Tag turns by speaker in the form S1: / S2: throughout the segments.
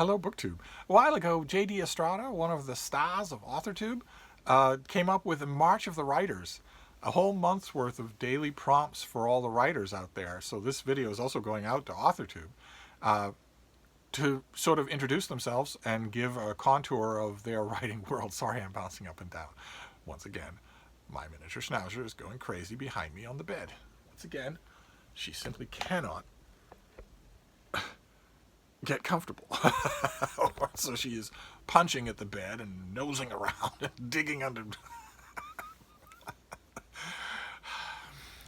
S1: Hello, BookTube. A while ago, J.D. Estrada, one of the stars of AuthorTube, came up with a March of the Writers, a whole month's worth of daily prompts for all the writers out there. So this video is also going out to AuthorTube uh, to sort of introduce themselves and give a contour of their writing world. Sorry, I'm bouncing up and down. Once again, my miniature schnauzer is going crazy behind me on the bed. Once again, she simply cannot get comfortable. So she is punching at the bed and nosing around and digging under.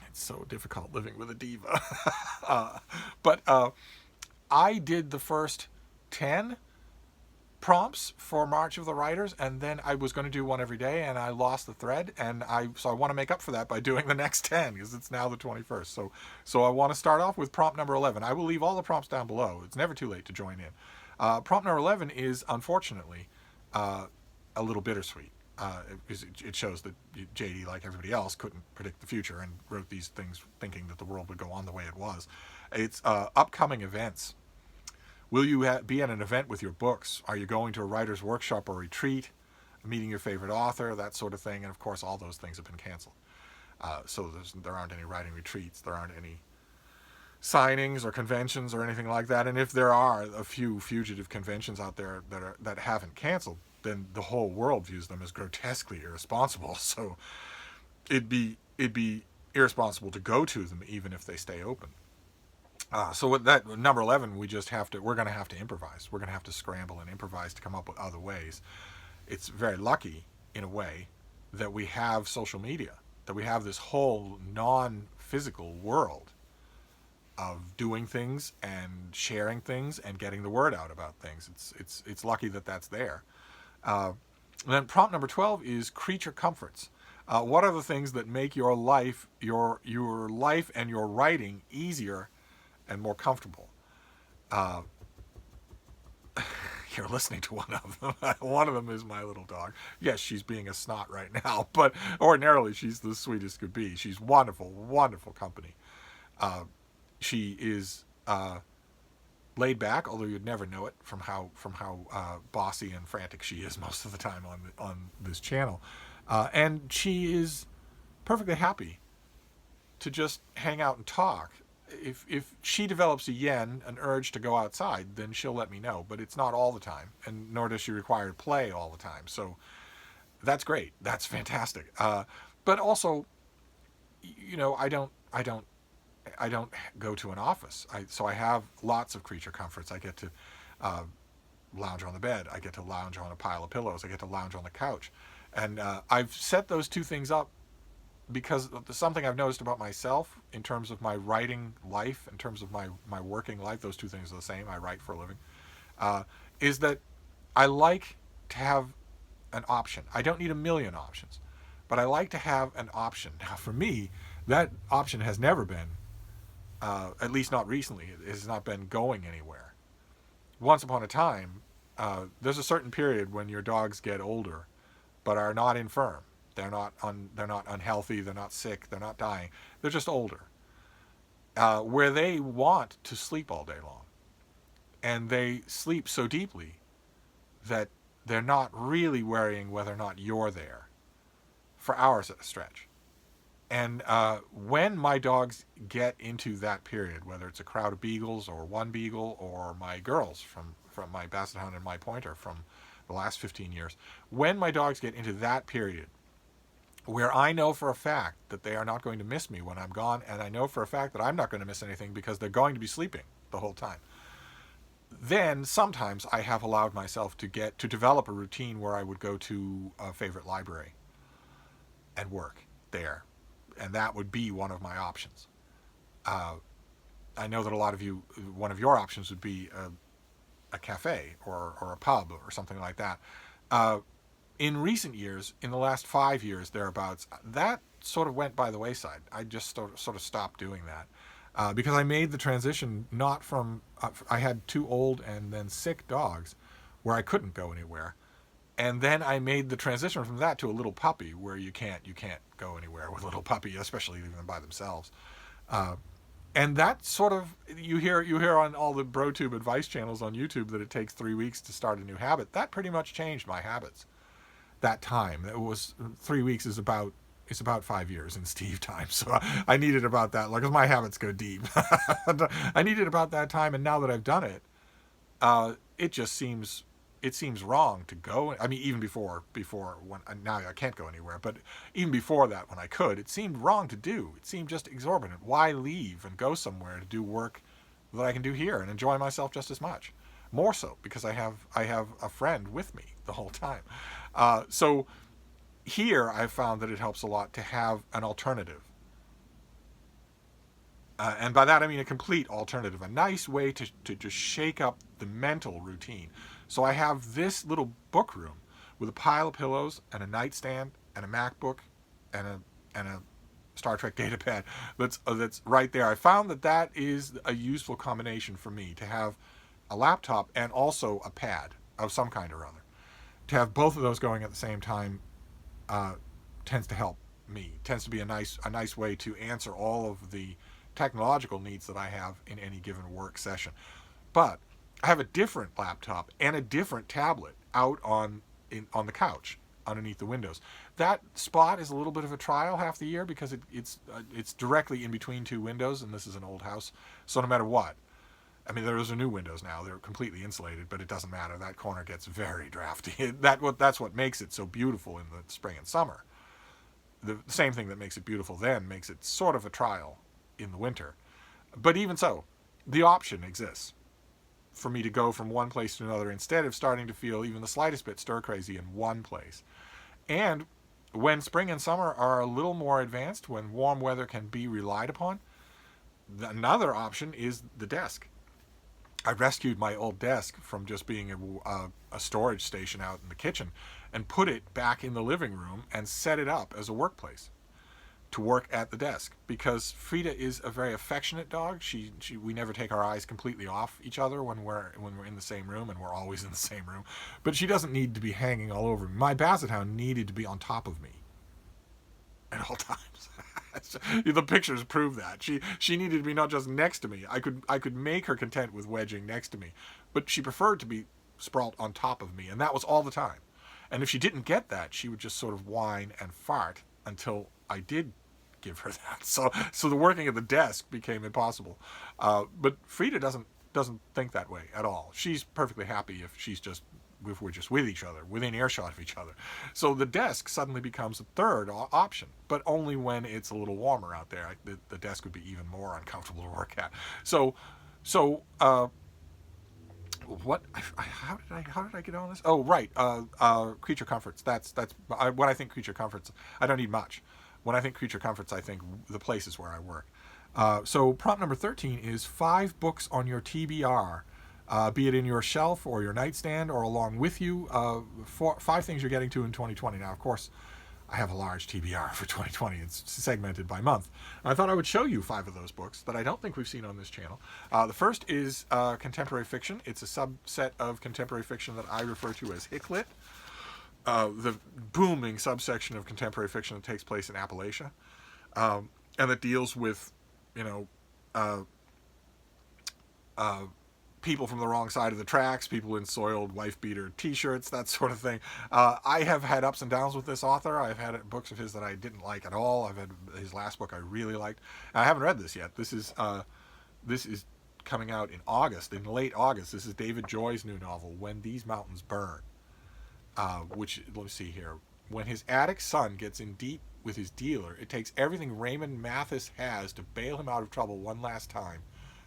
S1: It's so difficult living with a diva. But I did the first 10 prompts for March of the Writers, and then I was going to do one every day, and I lost the thread, and so I want to make up for that by doing the next 10 because it's now the 21st. So I want to start off with prompt number 11. I will leave all the prompts down below. It's never too late to join in. Prompt number 11 is unfortunately a little bittersweet. It shows that JD, like everybody else, couldn't predict the future and wrote these things thinking that the world would go on the way it was. It's upcoming events. Will you be at an event with your books? Are you going to a writer's workshop or retreat? Meeting your favorite author, that sort of thing. And of course, all those things have been canceled. So there aren't any writing retreats. There aren't any signings or conventions or anything like that. And if there are a few fugitive conventions out there that haven't canceled, then the whole world views them as grotesquely irresponsible. So it'd be irresponsible to go to them even if they stay open. So with that number 11, we're going to have to improvise. We're going to have to scramble and improvise to come up with other ways. It's very lucky, in a way, that we have social media, that we have this whole non-physical world of doing things and sharing things and getting the word out about things. It's lucky that that's there. And then prompt number 12 is creature comforts. What are the things that make your life, your life and your writing easier and more comfortable? You're listening to one of them. One of them is my little dog. Yes, she's being a snot right now, but ordinarily she's the sweetest could be. She's wonderful, wonderful company. She is laid back, although you'd never know it from how bossy and frantic she is most of the time on this channel. And she is perfectly happy to just hang out and talk. If she develops an urge to go outside, then she'll let me know. But it's not all the time, and nor does she require to play all the time. So that's great. That's fantastic. But also, I don't go to an office. So I have lots of creature comforts. I get to lounge on the bed. I get to lounge on a pile of pillows. I get to lounge on the couch. And I've set those two things up because something I've noticed about myself in terms of my writing life, in terms of my working life, those two things are the same. I write for a living. Is that I like to have an option. I don't need a million options, but I like to have an option. Now, for me, that option has never been, at least not recently, it has not been going anywhere. Once upon a time, there's a certain period when your dogs get older, but are not infirm. They're not unhealthy. They're not sick. They're not dying. They're just older, where they want to sleep all day long, and they sleep so deeply that they're not really worrying whether or not you're there for hours at a stretch. And when my dogs get into that period, whether it's a crowd of beagles or one beagle or my girls from my basset hound and my pointer from the last 15 years, when my dogs get into that period where I know for a fact that they are not going to miss me when I'm gone, and I know for a fact that I'm not going to miss anything because they're going to be sleeping the whole time, then sometimes I have allowed myself to develop a routine where I would go to a favorite library and work there. And that would be one of my options. I know that a lot of you, one of your options would be a cafe or a pub or something like that. In recent years, in the last 5 years, thereabouts, that sort of went by the wayside. I just sort of stopped doing that because I made the transition not from, I had two old and then sick dogs where I couldn't go anywhere. And then I made the transition from that to a little puppy where you can't go anywhere with a little puppy, especially even by themselves. And that sort of, you hear on all the BroTube advice channels on YouTube that it takes 3 weeks to start a new habit. That pretty much changed my habits. That time, it was 3 weeks is about, it's about 5 years in Steve time. So I needed about that, like, 'cause my habits go deep. I needed about that time, and now that I've done it, it just seems, it seems wrong to go. I mean, even before when, now I can't go anywhere, but even before that, when I could, it seemed wrong to do. It seemed just exorbitant. Why leave and go somewhere to do work that I can do here and enjoy myself just as much? More so because I have a friend with me the whole time. So here I've found that it helps a lot to have an alternative. And by that I mean a complete alternative, a nice way to just shake up the mental routine. So I have this little book room with a pile of pillows and a nightstand and a MacBook and a Star Trek datapad that's right there. I found that that is a useful combination for me, to have a laptop and also a pad of some kind or other. To have both of those going at the same time tends to help me. Tends to be a nice way to answer all of the technological needs that I have in any given work session. But I have a different laptop and a different tablet out on the couch underneath the windows. That spot is a little bit of a trial half the year because it's directly in between two windows, and this is an old house. So no matter what, I mean, those are new windows now. They're completely insulated, but it doesn't matter. That corner gets very drafty. That's what makes it so beautiful in the spring and summer. The same thing that makes it beautiful then makes it sort of a trial in the winter. But even so, the option exists for me to go from one place to another instead of starting to feel even the slightest bit stir crazy in one place. And when spring and summer are a little more advanced, when warm weather can be relied upon, another option is the desk. I rescued my old desk from just being a storage station out in the kitchen and put it back in the living room and set it up as a workplace to work at the desk, because Frida is a very affectionate dog. We never take our eyes completely off each other when we're in the same room, and we're always in the same room. But she doesn't need to be hanging all over me. My Basset Hound needed to be on top of me at all times. The pictures prove that. She needed to be not just next to me. I could make her content with wedging next to me, but she preferred to be sprawled on top of me, and that was all the time. And if she didn't get that, she would just sort of whine and fart until I did give her that. So the working at the desk became impossible. But Frida doesn't think that way at all. She's perfectly happy if we're just with each other, within earshot of each other. So the desk suddenly becomes a third option, but only when it's a little warmer out there. The desk would be even more uncomfortable to work at. So what? How did I get on this? Oh, right. Creature comforts. That's when I think creature comforts. I don't need much. When I think creature comforts, I think the places where I work. So prompt number 13 is 5 books on your TBR. Be it in your shelf or your nightstand or along with you. 5 things you're getting to in 2020. Now, of course, I have a large TBR for 2020. It's segmented by month. I thought I would show you 5 of those books that I don't think we've seen on this channel. The first is contemporary fiction. It's a subset of contemporary fiction that I refer to as HICLIT. The booming subsection of contemporary fiction that takes place in Appalachia, and that deals with, people from the wrong side of the tracks, people in soiled wife-beater t-shirts, that sort of thing. I have had ups and downs with this author. I've had books of his that I didn't like at all. I've had his last book I really liked. I haven't read this yet. This is coming out in August, in late August. This is David Joy's new novel, When These Mountains Burn. Which, let's see here. When his addict son gets in deep with his dealer, it takes everything Raymond Mathis has to bail him out of trouble one last time.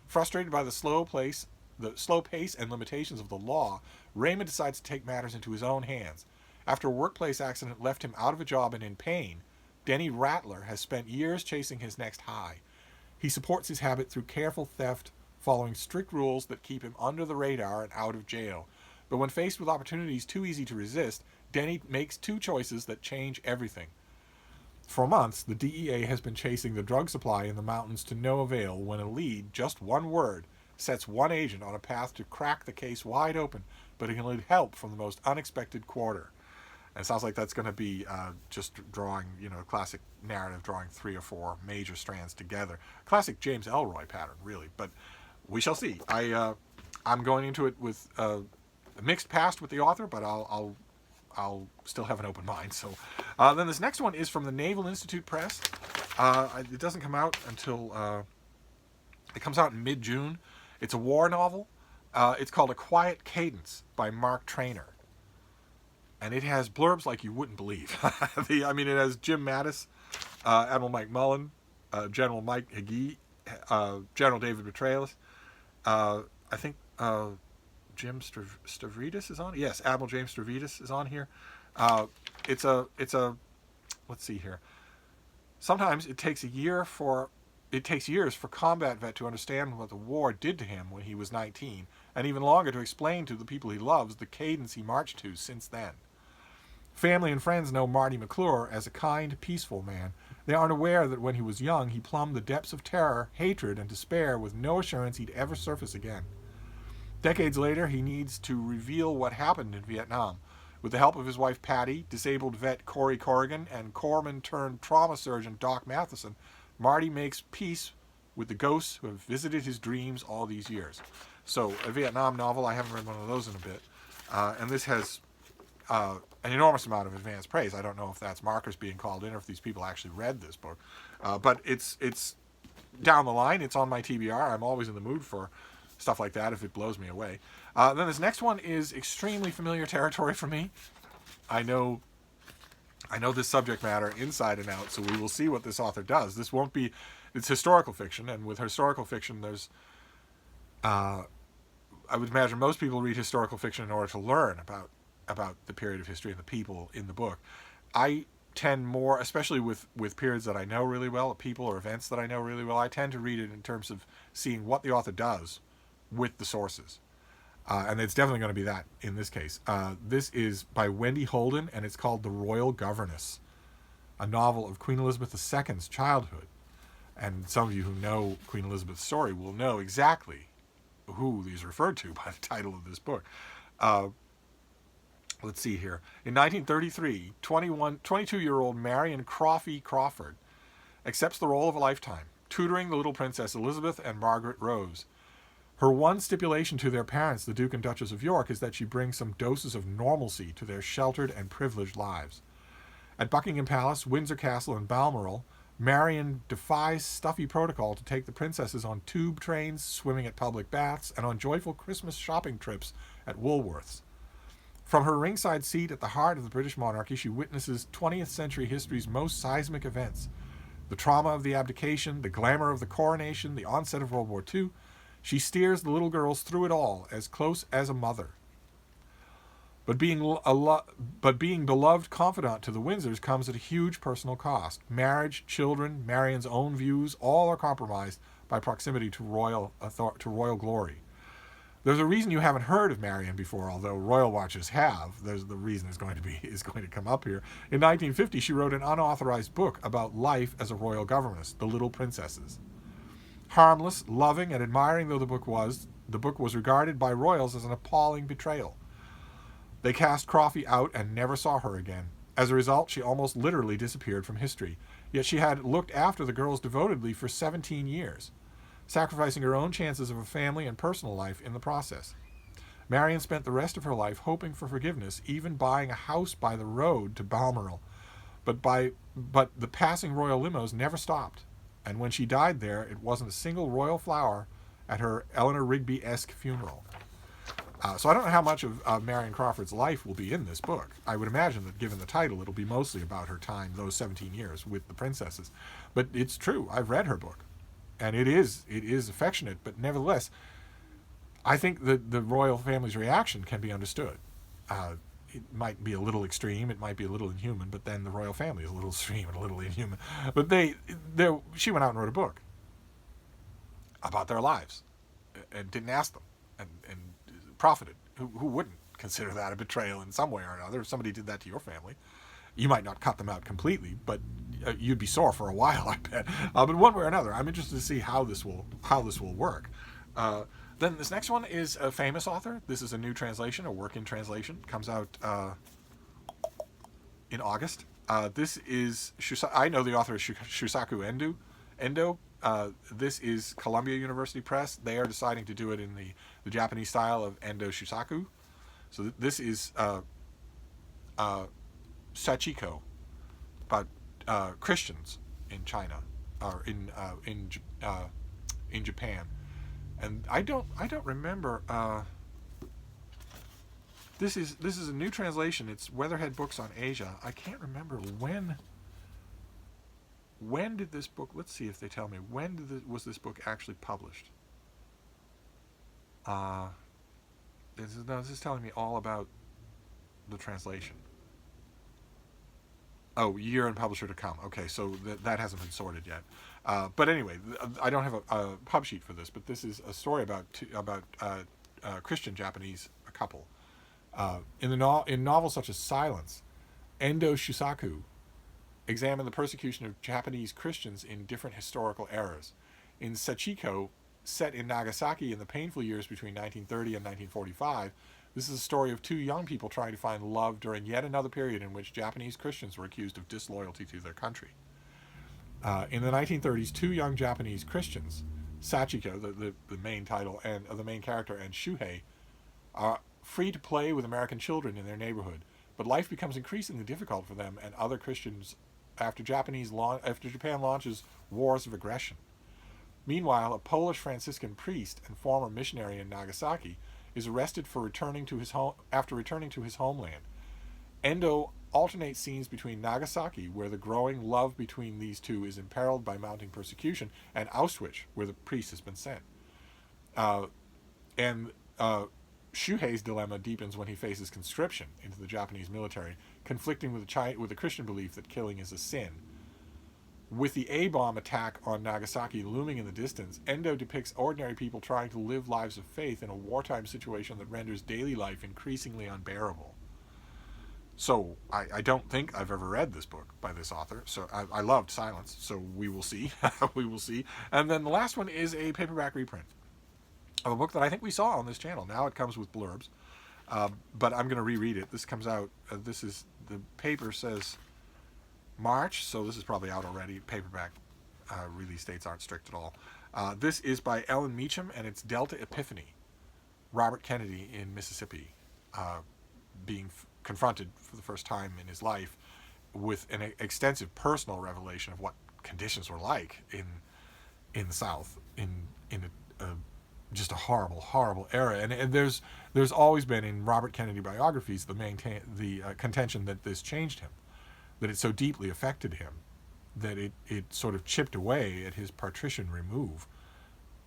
S1: Frustrated by the slow pace and limitations of the law, Raymond decides to take matters into his own hands. After a workplace accident left him out of a job and in pain, Denny Rattler has spent years chasing his next high. He supports his habit through careful theft, following strict rules that keep him under the radar and out of jail. But when faced with opportunities too easy to resist, Denny makes 2 choices that change everything. For months, the DEA has been chasing the drug supply in the mountains to no avail when a lead, just one word, sets one agent on a path to crack the case wide open, but he can need help from the most unexpected quarter. And it sounds like that's going to be just drawing, classic narrative, drawing 3 or 4 major strands together. Classic James Ellroy pattern, really. But we shall see. I'm going into it with a mixed past with the author, but I'll still have an open mind. So then this next one is from the Naval Institute Press. It doesn't come out until it comes out in mid-June. It's a war novel. It's called A Quiet Cadence by Mark Trainer. And it has blurbs like you wouldn't believe. It has Jim Mattis, Admiral Mike Mullen, General Mike Hagee, General David Petraeus. I think Jim Stavridis is on. Yes, Admiral James Stavridis is on here. It's a. Let's see here. Sometimes it takes years for combat vet to understand what the war did to him when he was 19, and even longer to explain to the people he loves the cadence he marched to since then. Family and friends know Marty McClure as a kind, peaceful man. They aren't aware that when he was young, he plumbed the depths of terror, hatred, and despair with no assurance he'd ever surface again. Decades later, he needs to reveal what happened in Vietnam. With the help of his wife Patty, disabled vet Corey Corrigan, and corpsman-turned-trauma surgeon Doc Matheson, Marty makes peace with the ghosts who have visited his dreams all these years. So, a Vietnam novel. I haven't read one of those in a bit. And this has an enormous amount of advanced praise. I don't know if that's markers being called in or if these people actually read this book. But it's down the line. It's on my TBR. I'm always in the mood for stuff like that if it blows me away. Then this next one is extremely familiar territory for me. I know this subject matter inside and out, so we will see what this author does. It's historical fiction, and with historical fiction, there's, I would imagine most people read historical fiction in order to learn about the period of history and the people in the book. I tend more, especially with periods that I know really well, people or events that I know really well, I tend to read it in terms of seeing what the author does with the sources. And it's definitely going to be that in this case. This is by Wendy Holden, and it's called The Royal Governess, a novel of Queen Elizabeth II's childhood. And some of you who know Queen Elizabeth's story will know exactly who is referred to by the title of this book. Let's see here. In 1933, 22-year-old Marion Crawford accepts the role of a lifetime, tutoring the little Princess Elizabeth and Margaret Rose. Her one stipulation to their parents, the Duke and Duchess of York, is that she brings some doses of normalcy to their sheltered and privileged lives. At Buckingham Palace, Windsor Castle, and Balmoral, Marion defies stuffy protocol to take the princesses on tube trains, swimming at public baths, and on joyful Christmas shopping trips at Woolworths. From her ringside seat at the heart of the British monarchy, she witnesses 20th century history's most seismic events. The trauma of the abdication, the glamour of the coronation, the onset of World War II. She steers the little girls through it all, as close as a mother. But being beloved confidant to the Windsors comes at a huge personal cost. Marriage, children, Marion's own views, all are compromised by proximity to royal glory. There's a reason you haven't heard of Marion before, although royal watchers have. The reason is going to come up here. In 1950, she wrote an unauthorized book about life as a royal governess, The Little Princesses. Harmless, loving, and admiring though the book was regarded by royals as an appalling betrayal. They cast Crawford out and never saw her again. As a result, she almost literally disappeared from history. Yet she had looked after the girls devotedly for 17 years, sacrificing her own chances of a family and personal life in the process. Marion spent the rest of her life hoping for forgiveness, even buying a house by the road to Balmoral. But the passing royal limos never stopped, and when she died there, it wasn't a single royal flower at her Eleanor Rigby-esque funeral. So I don't know how much of Marion Crawford's life will be in this book. I would imagine that given the title, it'll be mostly about her time, those 17 years, with the princesses. But it's true. I've read her book. And it is affectionate, but nevertheless, I think that the royal family's reaction can be understood. It might be a little extreme, it might be a little inhuman, but then the royal family is a little extreme and a little inhuman. But she went out and wrote a book about their lives and didn't ask them and profited. Who wouldn't consider that a betrayal in some way or another? If somebody did that to your family, you might not cut them out completely, but you'd be sore for a while, I bet. But one way or another, I'm interested to see how this will work. Then this next one is a famous author. This is a new translation, a work in translation. Comes out in August. This is I know the author is Shusaku Endo. This is Columbia University Press. They are deciding to do it in the Japanese style of Endo Shusaku. So this is Sachiko, about Christians in China or in Japan. And I don't remember. This is a new translation. It's Weatherhead Books on Asia. I can't remember when did this book. Let's see if they tell me was this book actually published. This is telling me all about the translation. Oh, year and publisher to come. Okay, so that hasn't been sorted yet. But anyway, I don't have a pub sheet for this, but this is a story about Christian Japanese couple. In novels such as Silence, Endo Shusaku examine the persecution of Japanese Christians in different historical eras. In Sachiko, set in Nagasaki in the painful years between 1930 and 1945, this is a story of two young people trying to find love during yet another period in which Japanese Christians were accused of disloyalty to their country. In the 1930s, two young Japanese Christians, Sachiko, the main title, and the main character, and Shuhei, are free to play with American children in their neighborhood, but life becomes increasingly difficult for them and other Christians after Japan launches wars of aggression. Meanwhile, a Polish Franciscan priest and former missionary in Nagasaki is arrested for returning to his homeland. Endo alternates scenes between Nagasaki, where the growing love between these two is imperiled by mounting persecution, and Auschwitz, where the priest has been sent. Shuhei's dilemma deepens when he faces conscription into the Japanese military, conflicting with the Christian belief that killing is a sin. With the A-bomb attack on Nagasaki looming in the distance, Endo depicts ordinary people trying to live lives of faith in a wartime situation that renders daily life increasingly unbearable. So, I don't think I've ever read this book by this author, so I loved Silence, so we will see. We will see. And then the last one is a paperback reprint of a book that I think we saw on this channel. Now it comes with blurbs, but I'm going to reread it. This comes out, the paper says March, so this is probably out already. Paperback release dates aren't strict at all. This is by Ellen Meacham, and it's Delta Epiphany. Robert Kennedy in Mississippi, being confronted for the first time in his life with an extensive personal revelation of what conditions were like in the South in just a horrible era. And there's always been in Robert Kennedy biographies the contention that this changed him, that it so deeply affected him that it sort of chipped away at his patrician remove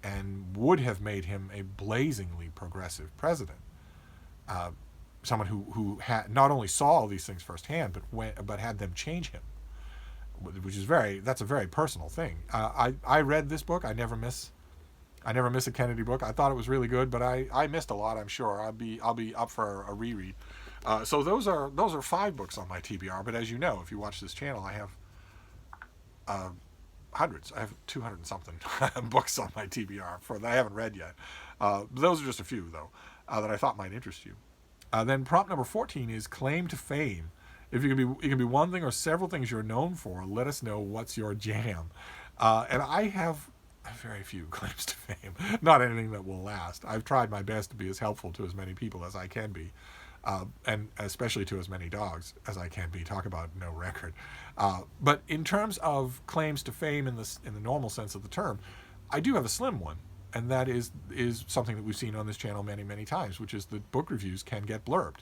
S1: and would have made him a blazingly progressive president. Someone who had not only saw all these things firsthand, but had them change him, which is that's a very personal thing. I read this book. I never miss a Kennedy book. I thought it was really good, but I missed a lot. I'm sure I'll be up for a reread. So those are 5 books on my TBR. But as you know, if you watch this channel, I have hundreds. I have 200 and something books on my TBR that I haven't read yet. Those are just a few though that I thought might interest you. Then prompt number 14 is claim to fame. If it can be one thing or several things you're known for, let us know what's your jam. And I have very few claims to fame. Not anything that will last. I've tried my best to be as helpful to as many people as I can be, and especially to as many dogs as I can be. Talk about no record. But in terms of claims to fame in the normal sense of the term, I do have a slim one. And that is something that we've seen on this channel many, many times, which is that book reviews can get blurbed.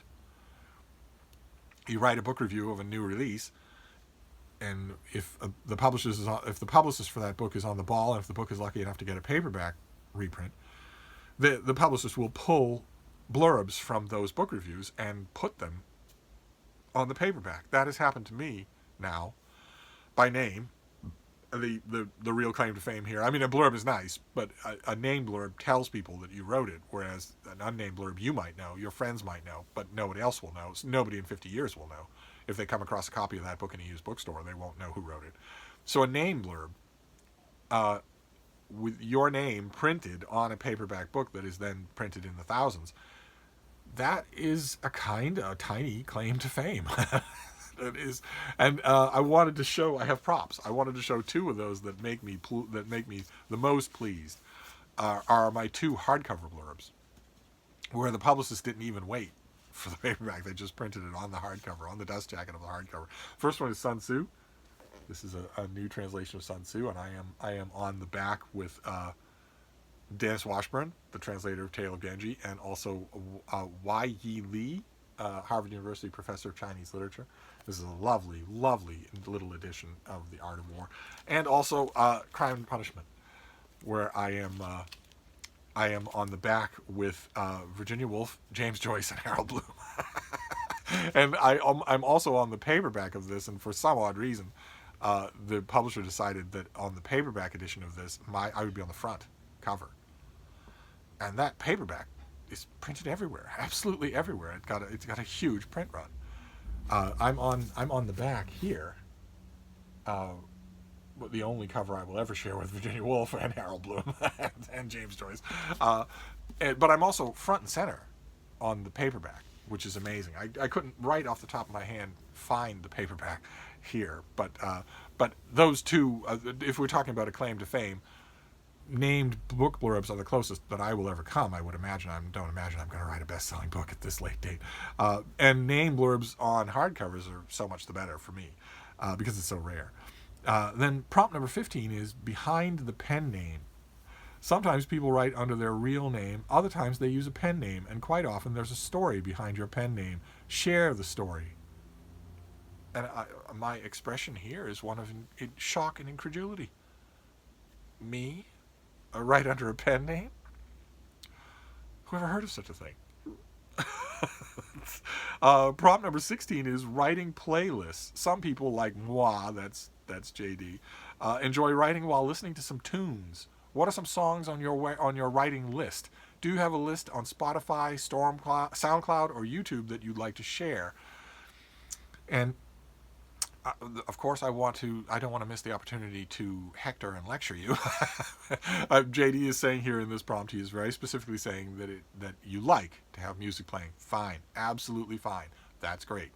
S1: You write a book review of a new release, and if the publicist for that book is on the ball, and if the book is lucky enough to get a paperback reprint, the publicist will pull blurbs from those book reviews and put them on the paperback. That has happened to me now, by name. The real claim to fame here. I mean, a blurb is nice, but a name blurb tells people that you wrote it, whereas an unnamed blurb you might know, your friends might know, but nobody else will know. So nobody in 50 years will know. If they come across a copy of that book in a used bookstore, they won't know who wrote it. So a name blurb, with your name printed on a paperback book that is then printed in the thousands, that is a tiny claim to fame. It is, and I wanted to show. I have props. I wanted to show two of those that make me the most pleased. Are my two hardcover blurbs, where the publicist didn't even wait for the paperback. They just printed it on the hardcover, on the dust jacket of the hardcover. First one is Sun Tzu. This is a new translation of Sun Tzu, and I am on the back with Dennis Washburn, the translator of Tale of Genji, and also Y. Yi Lee, Harvard University professor of Chinese literature. This is a lovely, lovely little edition of The Art of War, and also Crime and Punishment, where I am on the back with Virginia Woolf, James Joyce, and Harold Bloom. And I'm also on the paperback of this, and for some odd reason, the publisher decided that on the paperback edition of this, I would be on the front cover. And that paperback is printed everywhere, absolutely everywhere. It's got a huge print run. I'm on the back here. The only cover I will ever share with Virginia Woolf and Harold Bloom and James Joyce. But I'm also front and center on the paperback, which is amazing. I couldn't right off the top of my hand find the paperback here, but those two, if we're talking about a claim to fame, named book blurbs are the closest that I will ever come. I would imagine. I don't imagine I'm going to write a best-selling book at this late date. And name blurbs on hardcovers are so much the better for me because it's so rare. Then prompt number 15 is behind the pen name. Sometimes people write under their real name. Other times they use a pen name, and quite often there's a story behind your pen name. Share the story. And my expression here is one of shock and incredulity. Me? Write under a pen name? Who ever heard of such a thing? Prompt number 16 is writing playlists. Some people like moi, that's JD, enjoy writing while listening to some tunes. What are some songs on your writing list? Do you have a list on Spotify, SoundCloud, or YouTube that you'd like to share? And of course, I don't want to miss the opportunity to hector and lecture you. JD is saying here in this prompt, he is very specifically saying that you like to have music playing. Fine, absolutely fine. That's great.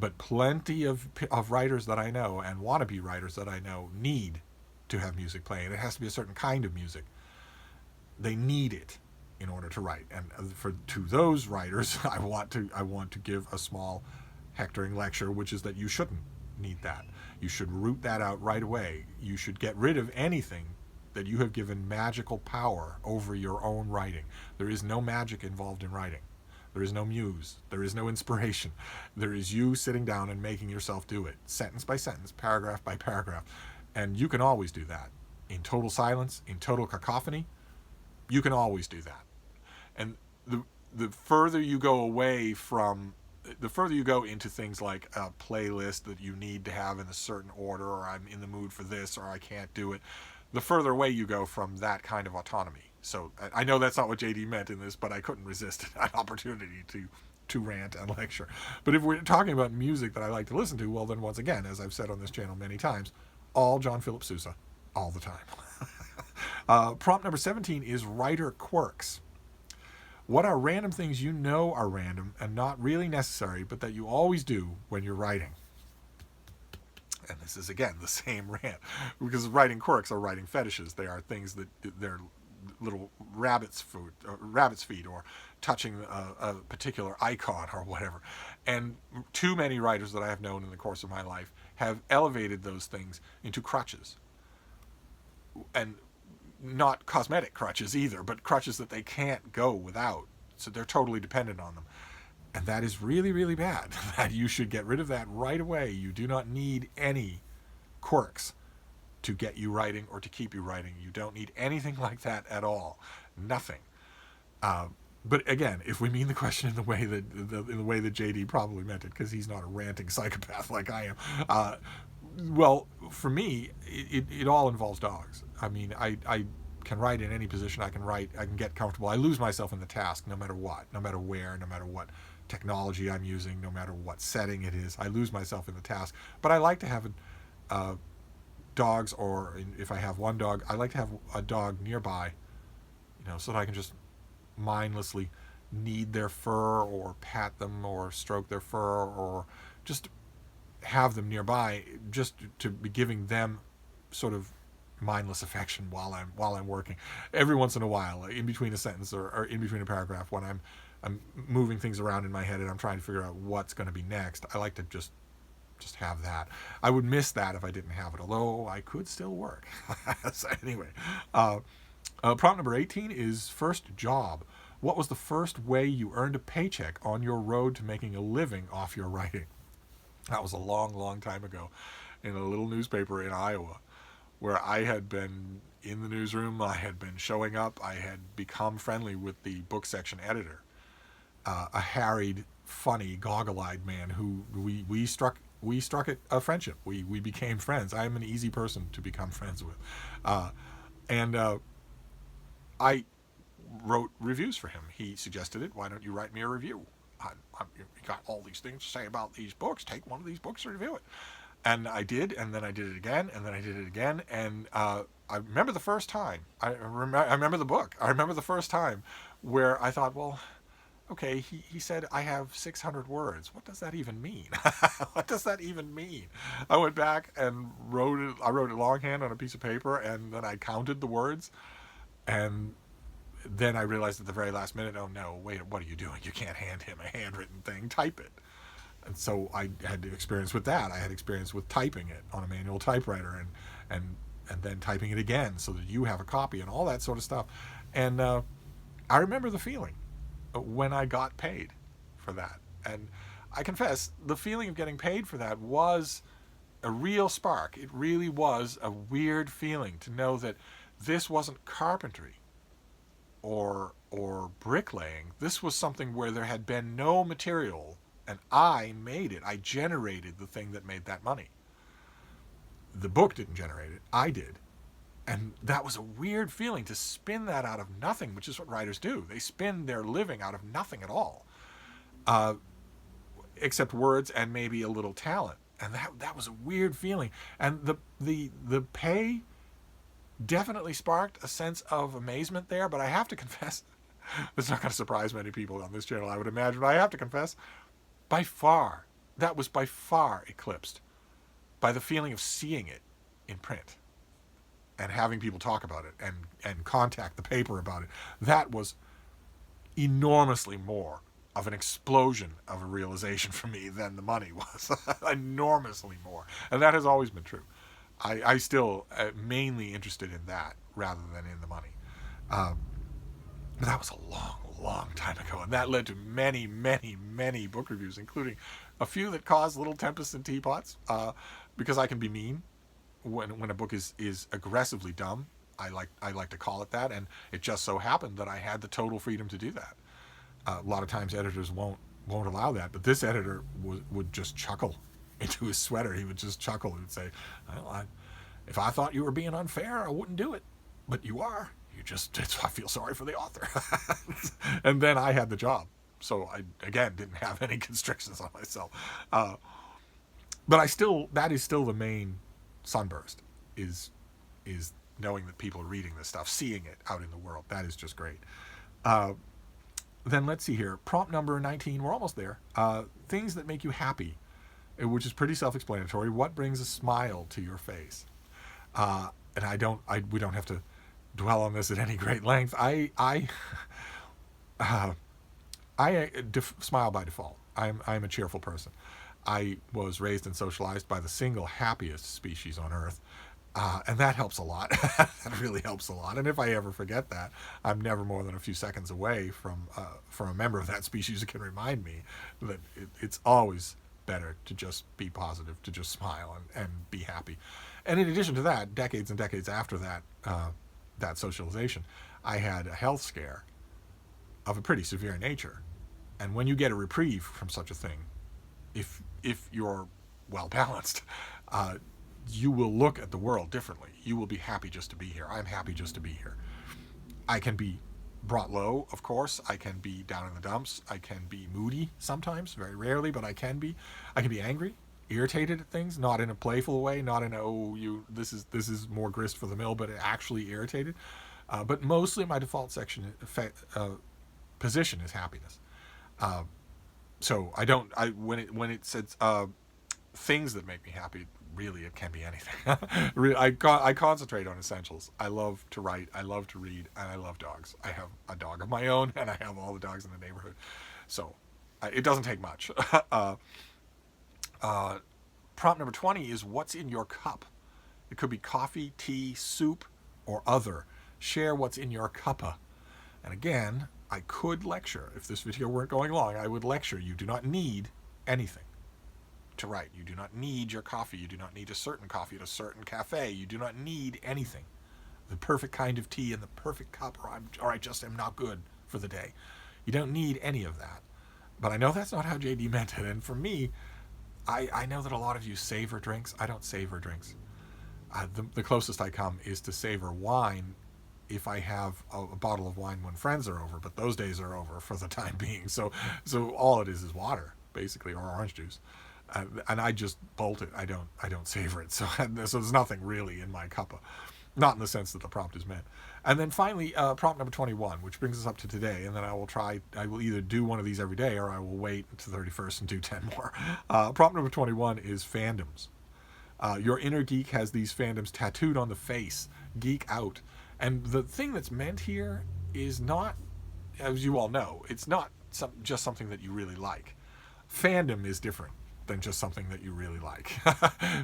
S1: But plenty of writers that I know and wannabe writers that I know need to have music playing. It has to be a certain kind of music. They need it in order to write. And to those writers, I want to give a small hectoring lecture, which is that you shouldn't need that. You should root that out right away. You should get rid of anything that you have given magical power over your own writing. There is no magic involved in writing. There is no muse. There is no inspiration. There is you sitting down and making yourself do it, sentence by sentence, paragraph by paragraph. And you can always do that. In total silence, in total cacophony, you can always do that. And the further you go away from the further you go into things like a playlist that you need to have in a certain order, or I'm in the mood for this, or I can't do it, the further away you go from that kind of autonomy. So I know that's not what JD meant in this, but I couldn't resist an opportunity to rant and lecture. But if we're talking about music that I like to listen to, well then once again, as I've said on this channel many times, all John Philip Sousa, all the time. Prompt number 17 is writer quirks. What are random things you know are random and not really necessary, but that you always do when you're writing? And this is, again, the same rant. Because writing quirks are writing fetishes. They are things that they're little rabbit's feet or touching a particular icon or whatever. And too many writers that I have known in the course of my life have elevated those things into crutches. And not cosmetic crutches either, but crutches that they can't go without. So they're totally dependent on them. And that is really, really bad. That you should get rid of that right away. You do not need any quirks to get you writing or to keep you writing. You don't need anything like that at all. Nothing. But again, if we mean the question in the way that JD probably meant it, because he's not a ranting psychopath like I am, well, for me, it all involves dogs. I mean, I can write in any position. I can get comfortable. I lose myself in the task no matter what, no matter where, no matter what technology I'm using, no matter what setting it is. I lose myself in the task. But I like to have dogs, or if I have one dog, I like to have a dog nearby, so that I can just mindlessly knead their fur or pat them or stroke their fur or just have them nearby just to be giving them sort of mindless affection while I'm working. Every once in a while, in between a sentence or in between a paragraph, when I'm moving things around in my head and I'm trying to figure out what's going to be next, I like to just have that. I would miss that if I didn't have it, although I could still work. So anyway, prompt number 18 is first job. What was the first way you earned a paycheck on your road to making a living off your writing? That was a long, long time ago in a little newspaper in Iowa where I had been in the newsroom, I had been showing up, I had become friendly with the book section editor, a harried, funny, goggle-eyed man who we struck a friendship. We became friends. I am an easy person to become friends with, and I wrote reviews for him. He suggested it. Why don't you write me a review? You got all these things to say about these books. Take one of these books and review it. And I did, and then I did it again, and then I did it again. And I remember the first time. I remember the book. I remember the first time where I thought, well, okay, he said I have 600 words. What does that even mean? What does that even mean? I went back and wrote it. I wrote it longhand on a piece of paper, and then I counted the words, and then I realized at the very last minute, oh no, wait, what are you doing? You can't hand him a handwritten thing. Type it. And so I had experience with that. I had experience with typing it on a manual typewriter and then typing it again so that you have a copy and all that sort of stuff. And I remember the feeling when I got paid for that. And I confess, the feeling of getting paid for that was a real spark. It really was a weird feeling to know that this wasn't carpentry or bricklaying. This was something where there had been no material, and I made it. I generated the thing that made that money. The book didn't generate it. I did. And that was a weird feeling to spin that out of nothing, which is what writers do. They spin their living out of nothing at all, except words and maybe a little talent. And that was a weird feeling. And the pay definitely sparked a sense of amazement there. But I have to confess, it's not going to surprise many people on this channel, I would imagine. But I have to confess, that was by far eclipsed by the feeling of seeing it in print and having people talk about it and contact the paper about it. That was enormously more of an explosion of a realization for me than the money was. Enormously more. And that has always been true. I still mainly interested in that rather than in the money. But that was a long, long time ago, and that led to many, many, many book reviews, including a few that caused little tempests and teapots, because I can be mean when a book is aggressively dumb. I like to call it that, and it just so happened that I had the total freedom to do that. A lot of times editors won't allow that, but this editor would just chuckle into his sweater. He would just chuckle and say, well, if I thought you were being unfair, I wouldn't do it, but you are. I feel sorry for the author. And then I had the job. So I, again, didn't have any constrictions on myself. But that is still the main sunburst, is knowing that people are reading this stuff, seeing it out in the world. That is just great. Then let's see here. Prompt number 19, we're almost there. Things that make you happy, which is pretty self-explanatory. What brings a smile to your face? And we don't have to dwell on this at any great length. I smile by default. I'm a cheerful person. I was raised and socialized by the single happiest species on Earth, and that helps a lot. That really helps a lot. And if I ever forget that, I'm never more than a few seconds away from a member of that species who can remind me that it's always better to just be positive, to just smile and be happy. And in addition to that, decades and decades after that socialization, I had a health scare of a pretty severe nature. And when you get a reprieve from such a thing, if you're well balanced, you will look at the world differently. You will be happy just to be here. I'm happy just to be here. I can be brought low, of course. I can be down in the dumps. I can be moody sometimes, very rarely, but I can be angry, irritated at things, not in a playful way, not in a, this is more grist for the mill, but actually irritated. But mostly my default position is happiness. So when it says things that make me happy, really, it can be anything. I concentrate on essentials. I love to write, I love to read, and I love dogs. I have a dog of my own, and I have all the dogs in the neighborhood. So it doesn't take much. Prompt number 20 is, what's in your cup? It could be coffee, tea, soup, or other. Share what's in your cuppa. And again, I could lecture. If this video weren't going long, I would lecture. You do not need anything to write. You do not need your coffee. You do not need a certain coffee at a certain cafe. You do not need anything. The perfect kind of tea and the perfect cup, or I just am not good for the day. You don't need any of that. But I know that's not how JD meant it. And for me, I know that a lot of you savor drinks. I don't savor drinks. The closest I come is to savor wine if I have a bottle of wine when friends are over, but those days are over for the time being. So all it is water, basically, or orange juice. And I just bolt it. I don't savor it. So there's nothing really in my cuppa. Not in the sense that the prompt is meant. And then finally, prompt number 21, which brings us up to today. And then I will either do one of these every day, or I will wait until the 31st and do 10 more. Prompt number 21 is fandoms. Your inner geek has these fandoms tattooed on the face. Geek out. And the thing that's meant here is not, as you all know, it's not just something that you really like. Fandom is different than just something that you really like.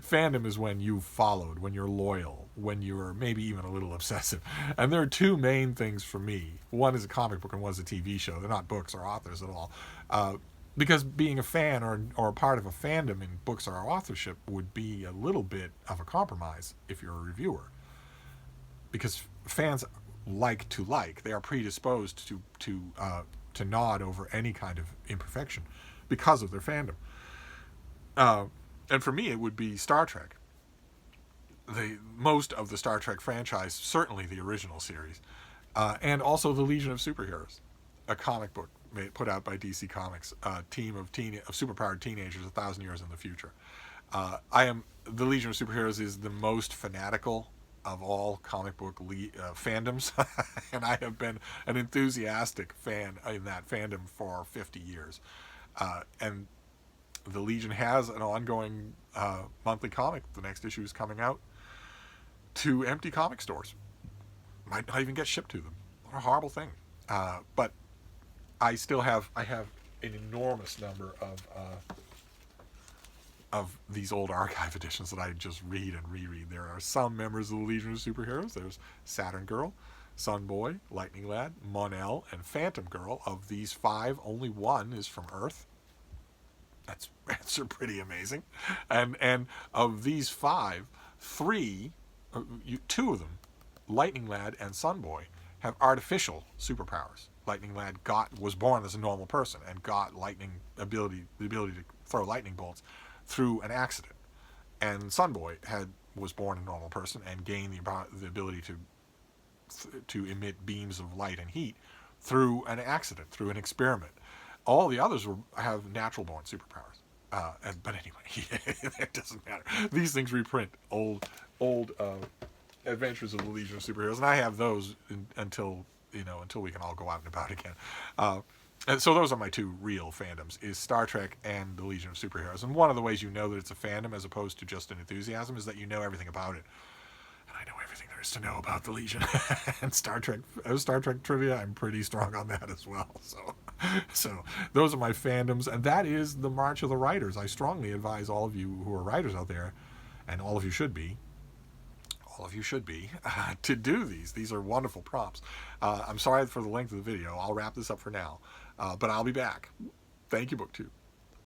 S1: Fandom is when you've followed, when you're loyal, when you're maybe even a little obsessive. And there are two main things for me. One is a comic book and one is a TV show. They're not books or authors at all. Because being a fan or a part of a fandom in books or authorship would be a little bit of a compromise if you're a reviewer. Because fans like. They are predisposed to nod over any kind of imperfection because of their fandom. And for me, it would be Star Trek. Most of the Star Trek franchise, certainly the original series, and also the Legion of Superheroes, a comic book put out by DC Comics, a team of superpowered teenagers 1,000 years in the future. The Legion of Superheroes is the most fanatical of all comic book fandoms, and I have been an enthusiastic fan in that fandom for 50 years. And the Legion has an ongoing monthly comic. The next issue is coming out to empty comic stores. Might not even get shipped to them. What a horrible thing. But I have an enormous number of these old archive editions that I just read and reread. There are some members of the Legion of Superheroes. There's Saturn Girl, Sun Boy, Lightning Lad, Mon-El, and Phantom Girl. Of these 5, only 1 is from Earth. That's pretty amazing. And of these 5, 3, 2 of them, Lightning Lad and Sun Boy, have artificial superpowers. Lightning Lad was born as a normal person and got the ability to throw lightning bolts through an accident. And Sun Boy was born a normal person and gained the ability to emit beams of light and heat through an accident, through an experiment. All the others have natural-born superpowers. But anyway, it doesn't matter. These things reprint old Adventures of the Legion of Superheroes, and I have those until we can all go out and about again. And so those are my 2 real fandoms, is Star Trek and the Legion of Superheroes. And one of the ways you know that it's a fandom as opposed to just an enthusiasm is that you know everything about it. And I know everything there is to know about the Legion. And Star Trek trivia, I'm pretty strong on that as well. So those are my fandoms, and that is the March of the Writers. I strongly advise all of you who are writers out there, and all of you should be, to do these. These are wonderful prompts. I'm sorry for the length of the video. I'll wrap this up for now, but I'll be back. Thank you, BookTube.